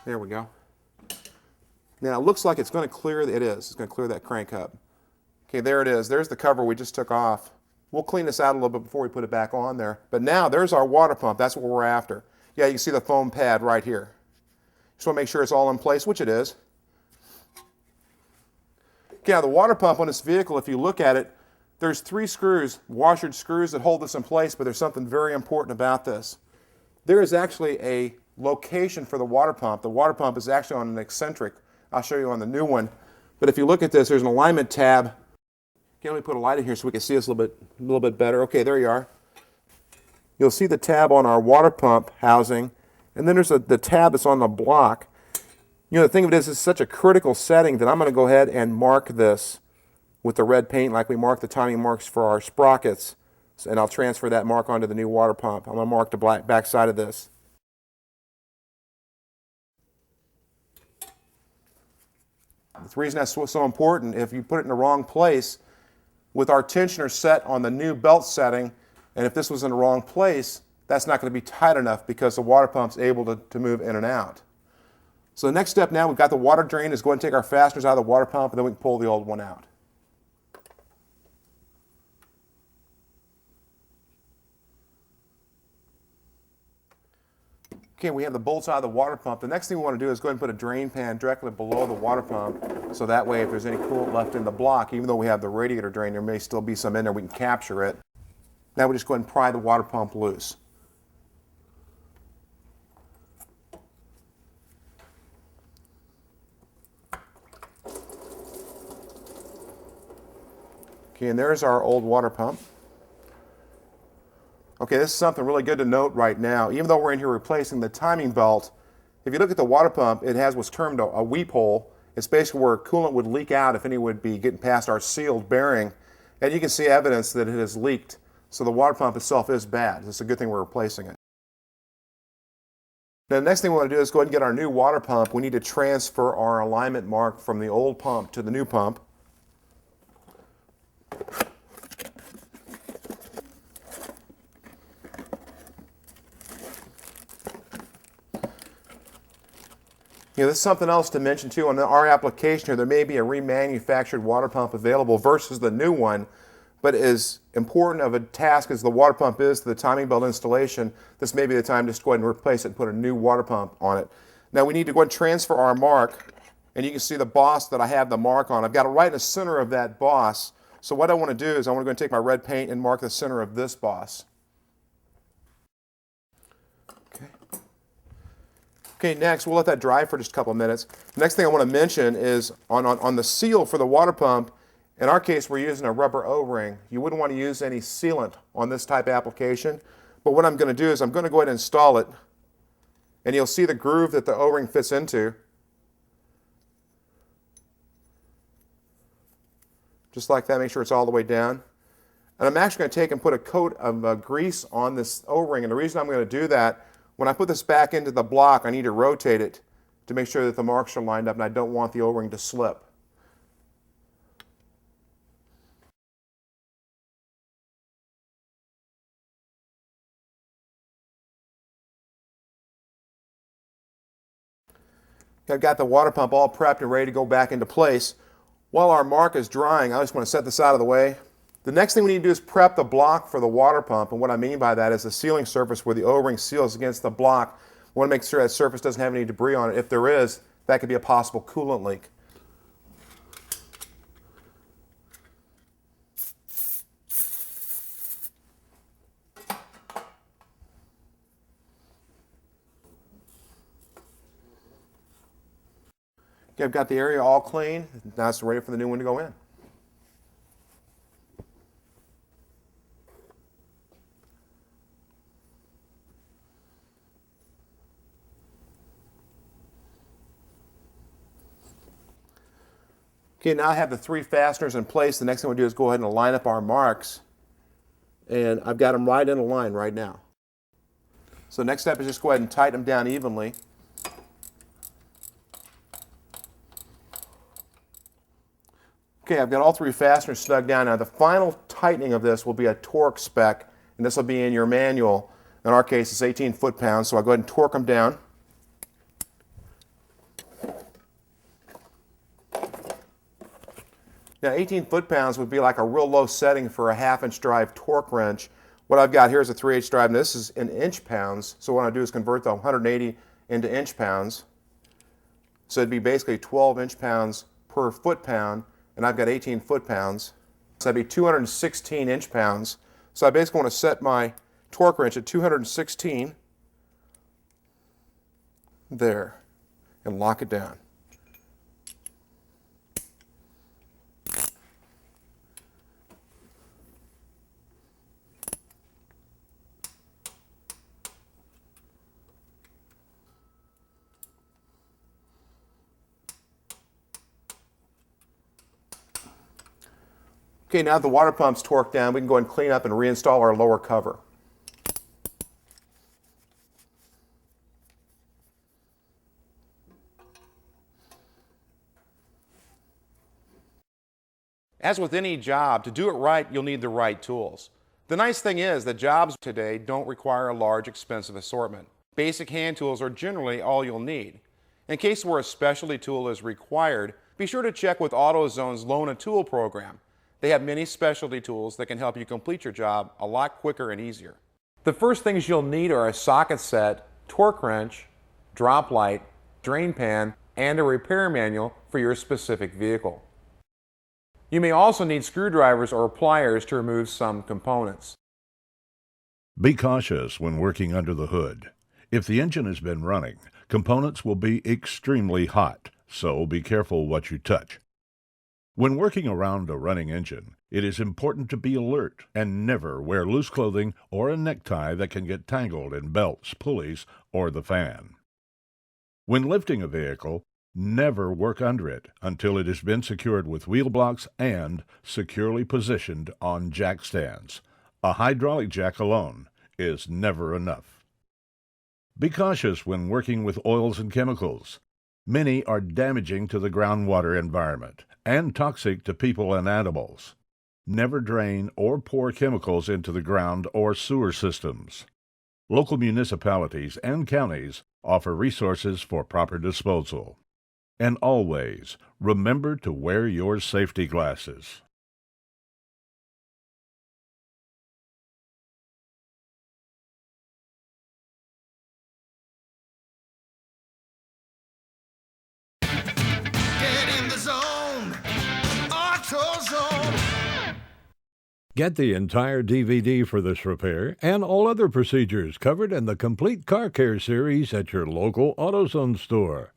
There we go. Now it looks like it's going to clear, it is. It's going to clear that crank hub. Okay, there it is. There's the cover we just took off. We'll clean this out a little bit before we put it back on there. But now there's our water pump. That's what we're after. Yeah, you can see the foam pad right here. Just want to make sure it's all in place, which it is. Okay, now the water pump on this vehicle, if you look at it, there's 3 screws, washer screws that hold this in place, but there's something very important about this. There is actually a location for the water pump. The water pump is actually on an eccentric. I'll show you on the new one. But if you look at this, there's an alignment tab. Okay, let me put a light in here so we can see this a little bit better. Okay, there you are. You'll see the tab on our water pump housing, and then there's the tab that's on the block. You know, the thing of it is, it's such a critical setting that I'm going to go ahead and mark this with the red paint like we mark the timing marks for our sprockets. And I'll transfer that mark onto the new water pump. I'm going to mark the back side of this. The reason that's so important, if you put it in the wrong place, with our tensioner set on the new belt setting, and if this was in the wrong place, that's not going to be tight enough because the water pump's able to move in and out. So the next step now, we've got the water drain, is go ahead and take our fasteners out of the water pump, and then we can pull the old one out. Okay, we have the bolts out of the water pump. The next thing we want to do is go ahead and put a drain pan directly below the water pump, so that way if there's any coolant left in the block, even though we have the radiator drain, there may still be some in there, we can capture it. Now we just go ahead and pry the water pump loose. Okay, and there's our old water pump. Okay, this is something really good to note right now. Even though we're in here replacing the timing belt, if you look at the water pump, it has what's termed a weep hole. It's basically where coolant would leak out if any would be getting past our sealed bearing. And you can see evidence that it has leaked. So the water pump itself is bad. It's a good thing we're replacing it. Now the next thing we want to do is go ahead and get our new water pump. We need to transfer our alignment mark from the old pump to the new pump. You know, this is something else to mention too. On our application here, there may be a remanufactured water pump available versus the new one, but as important of a task as the water pump is to the timing belt installation, this may be the time to just go ahead and replace it and put a new water pump on it. Now we need to go ahead and transfer our mark, and you can see the boss that I have the mark on. I've got it right in the center of that boss. So what I want to do is I want to go and take my red paint and mark the center of this boss. Okay, next, we'll let that dry for just a couple of minutes. The next thing I want to mention is on the seal for the water pump, in our case, we're using a rubber O-ring. You wouldn't want to use any sealant on this type of application, but what I'm going to do is I'm going to go ahead and install it, and you'll see the groove that the O-ring fits into. Just like that, make sure it's all the way down. And I'm actually going to take and put a coat of grease on this O-ring, and the reason I'm going to do that, when I put this back into the block, I need to rotate it to make sure that the marks are lined up, and I don't want the O-ring to slip. I've got the water pump all prepped and ready to go back into place. While our mark is drying, I just want to set this out of the way. The next thing we need to do is prep the block for the water pump, and what I mean by that is the sealing surface where the O-ring seals against the block. We want to make sure that surface doesn't have any debris on it. If there is, that could be a possible coolant leak. Okay, I've got the area all clean. Now it's ready for the new one to go in. Okay, now I have the 3 fasteners in place. The next thing we'll do is go ahead and line up our marks. And I've got them right in a line right now. So the next step is just go ahead and tighten them down evenly. Okay, I've got all 3 fasteners snug down. Now the final tightening of this will be a torque spec, and this will be in your manual. In our case, it's 18 foot-pounds, so I'll go ahead and torque them down. Now 18 foot-pounds would be like a real low setting for a half-inch drive torque wrench. What I've got here is a 3/8 drive, and this is in inch-pounds. So what I do is convert the 180 into inch-pounds. So it'd be basically 12 inch-pounds per foot-pound, and I've got 18 foot-pounds. So that'd be 216 inch-pounds. So I basically want to set my torque wrench at 216 there and lock it down. Okay, now the water pump's torqued down, we can go and clean up and reinstall our lower cover. As with any job, to do it right, you'll need the right tools. The nice thing is that jobs today don't require a large, expensive assortment. Basic hand tools are generally all you'll need. In case where a specialty tool is required, be sure to check with AutoZone's Loan a Tool program. They have many specialty tools that can help you complete your job a lot quicker and easier. The first things you'll need are a socket set, torque wrench, drop light, drain pan, and a repair manual for your specific vehicle. You may also need screwdrivers or pliers to remove some components. Be cautious when working under the hood. If the engine has been running, components will be extremely hot, so be careful what you touch. When working around a running engine, it is important to be alert and never wear loose clothing or a necktie that can get tangled in belts, pulleys, or the fan. When lifting a vehicle, never work under it until it has been secured with wheel blocks and securely positioned on jack stands. A hydraulic jack alone is never enough. Be cautious when working with oils and chemicals. Many are damaging to the groundwater environment and toxic to people and animals. Never drain or pour chemicals into the ground or sewer systems. Local municipalities and counties offer resources for proper disposal. And always remember to wear your safety glasses. Get the entire DVD for this repair and all other procedures covered in the Complete Car Care series at your local AutoZone store.